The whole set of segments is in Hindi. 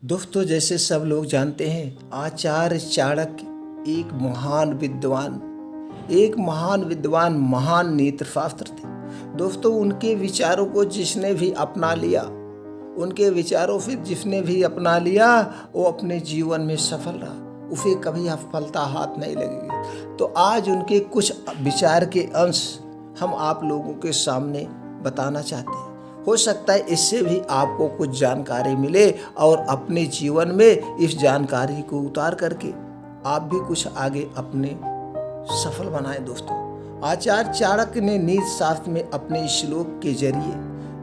दोस्तों, जैसे सब लोग जानते हैं, आचार्य चाणक्य एक महान विद्वान महान नीतिशास्त्र थे। दोस्तों, उनके विचारों को जिसने भी अपना लिया, वो अपने जीवन में सफल रहा, उसे कभी असफलता हाथ नहीं लगेगी। तो आज उनके कुछ विचार के अंश हम आप लोगों के सामने बताना चाहते हैं। हो सकता है इससे भी आपको कुछ जानकारी मिले और अपने जीवन में इस जानकारी को उतार करके आप भी कुछ आगे अपने सफल बनाएं। दोस्तों, आचार्य चाणक्य ने नीति शास्त्र में अपने श्लोक के जरिए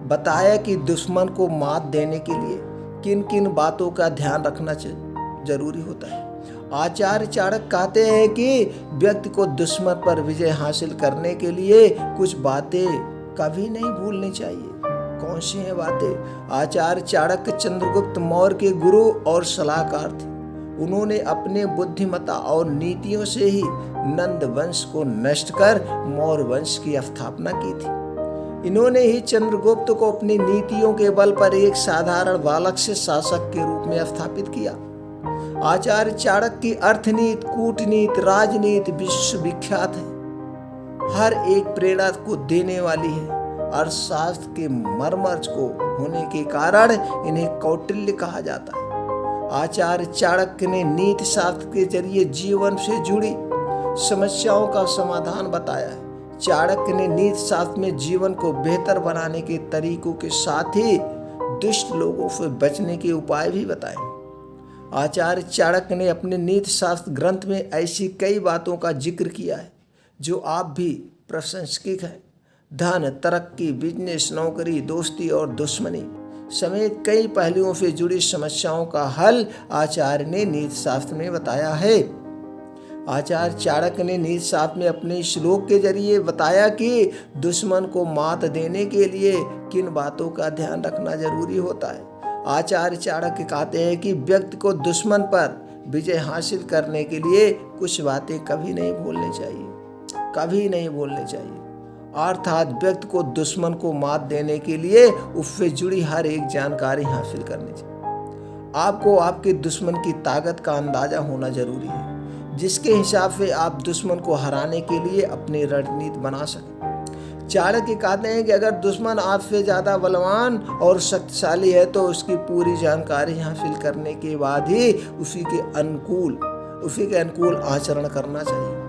बताया कि दुश्मन को मात देने के लिए किन किन बातों का ध्यान रखना जरूरी होता है। आचार्य चाणक्य कहते हैं कि व्यक्ति को दुश्मन पर विजय हासिल करने के लिए कुछ बातें कभी नहीं भूलनी चाहिए। कौन सी हैं बातें? आचार्य चाणक्य चंद्रगुप्त मौर्य के गुरु और सलाहकार थे। उन्होंने अपने बुद्धिमत्ता और नीतियों से ही नंद वंश को नष्ट कर मौर्य वंश की स्थापना की थी। इन्होंने ही चंद्रगुप्त को अपनी नीतियों के बल पर एक साधारण बालक से शासक के रूप में स्थापित किया। आचार्य चाणक्य की अर्थनीति, कूटनीति, राजनीति विश्व विख्यात है, हर एक प्रेरणा को देने वाली है। अर्थशास्त्र के मर्मज्ञ को होने के कारण इन्हें कौटिल्य कहा जाता है। आचार्य चाणक्य ने नीति शास्त्र के जरिए जीवन से जुड़ी समस्याओं का समाधान बताया है। चाणक्य ने नीति शास्त्र में जीवन को बेहतर बनाने के तरीकों के साथ ही दुष्ट लोगों से बचने के उपाय भी बताए। आचार्य चाणक्य ने अपने नीति शास्त्र ग्रंथ में ऐसी कई बातों का जिक्र किया है जो आप भी प्रशंसक हैं। धन, तरक्की, बिजनेस, नौकरी, दोस्ती और दुश्मनी समेत कई पहलुओं से जुड़ी समस्याओं का हल आचार्य ने नीति शास्त्र में बताया है। आचार्य चाणक्य ने नीति शास्त्र में अपने श्लोक के जरिए बताया कि दुश्मन को मात देने के लिए किन बातों का ध्यान रखना जरूरी होता है। आचार्य चाणक्य कहते हैं कि व्यक्ति को दुश्मन पर विजय हासिल करने के लिए कुछ बातें कभी नहीं भूलनी चाहिए। अर्थात व्यक्ति को दुश्मन को मात देने के लिए उससे जुड़ी हर एक जानकारी हासिल करनी चाहिए। आपको आपके दुश्मन की ताकत का अंदाजा होना जरूरी है, जिसके हिसाब से आप दुश्मन को हराने के लिए अपनी रणनीति बना सकें। चाणक्य कहते हैं कि अगर दुश्मन आपसे ज्यादा बलवान और शक्तिशाली है तो उसकी पूरी जानकारी हासिल करने के बाद ही उसी के अनुकूल आचरण करना चाहिए।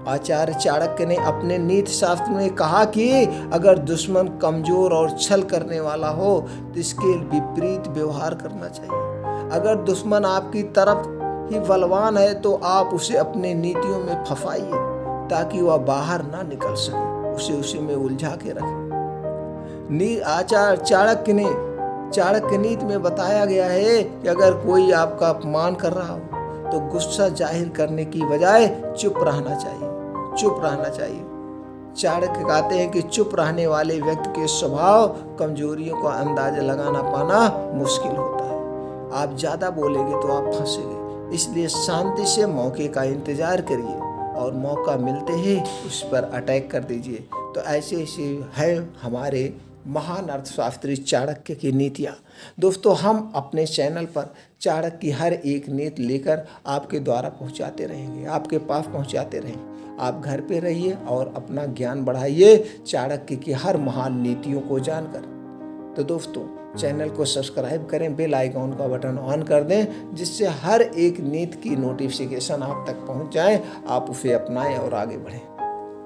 आचार्य चाणक्य ने अपने नीति शास्त्र में कहा कि अगर दुश्मन कमजोर और छल करने वाला हो तो इसके विपरीत व्यवहार करना चाहिए। अगर दुश्मन आपकी तरफ ही बलवान है तो आप उसे अपने नीतियों में फंसाइए ताकि वह बाहर ना निकल सके, उसे में उलझा के रखें। आचार्य चाणक्य नीति में बताया गया है कि अगर कोई आपका अपमान कर रहा हो तो गुस्सा जाहिर करने की बजाय चुप रहना चाहिए। चाणक्य कहते हैं कि चुप रहने वाले व्यक्ति के स्वभाव कमजोरियों का अंदाजा लगाना पाना मुश्किल होता है। आप ज्यादा बोलेंगे तो आप फंसेंगे, इसलिए शांति से मौके का इंतजार करिए और मौका मिलते ही उस पर अटैक कर दीजिए। तो ऐसे है हमारे महान अर्थशास्त्री चाणक्य की नीतियाँ। दोस्तों, हम अपने चैनल पर चाणक्य की हर एक नीति लेकर आपके द्वारा पहुँचाते रहेंगे, आपके पास पहुँचाते रहेंगे। आप घर पे रहिए और अपना ज्ञान बढ़ाइए चाणक्य की हर महान नीतियों को जानकर। तो दोस्तों, चैनल को सब्सक्राइब करें, बेल आइकॉन का बटन ऑन कर दें, जिससे हर एक नीति की नोटिफिकेशन आप तक पहुंच जाए, आप उसे अपनाएं और आगे बढ़ें।